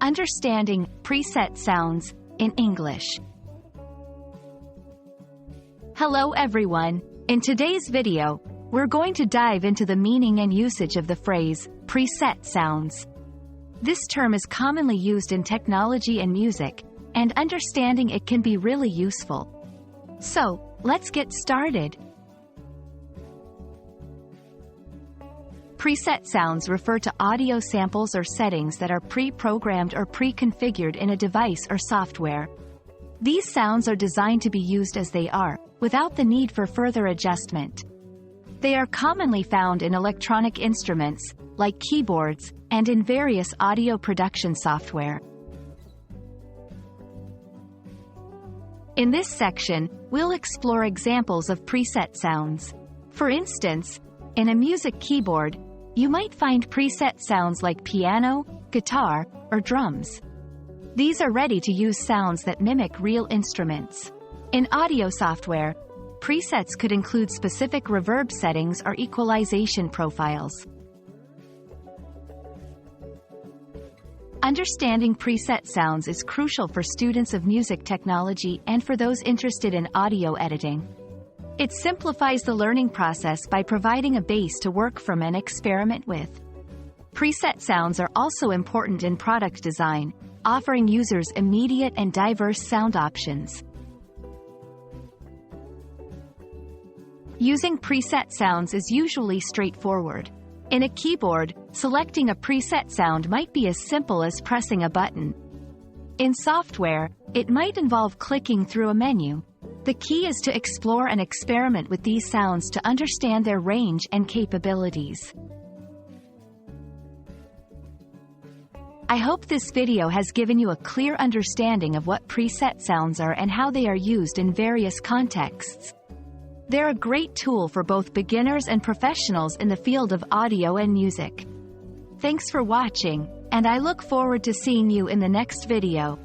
Understanding preset sounds in English. Hello everyone. In today's video, we're going to dive into the meaning and usage of the phrase preset sounds. This term is commonly used in technology and music, and understanding it can be really useful. So, let's get started. Preset sounds refer to audio samples or settings that are pre-programmed or pre-configured in a device or software. These sounds are designed to be used as they are, without the need for further adjustment. They are commonly found in electronic instruments, like keyboards, and in various audio production software. In this section, we'll explore examples of preset sounds. For instance, in a music keyboard, you might find preset sounds like piano, guitar, or drums. These are ready-to-use sounds that mimic real instruments. In audio software, presets could include specific reverb settings or equalization profiles. Understanding preset sounds is crucial for students of music technology and for those interested in audio editing. It simplifies the learning process by providing a base to work from and experiment with. Preset sounds are also important in product design, offering users immediate and diverse sound options. Using preset sounds is usually straightforward. In a keyboard, selecting a preset sound might be as simple as pressing a button. In software, it might involve clicking through a menu. The key is to explore and experiment with these sounds to understand their range and capabilities. I hope this video has given you a clear understanding of what preset sounds are and how they are used in various contexts. They're a great tool for both beginners and professionals in the field of audio and music. Thanks for watching, and I look forward to seeing you in the next video.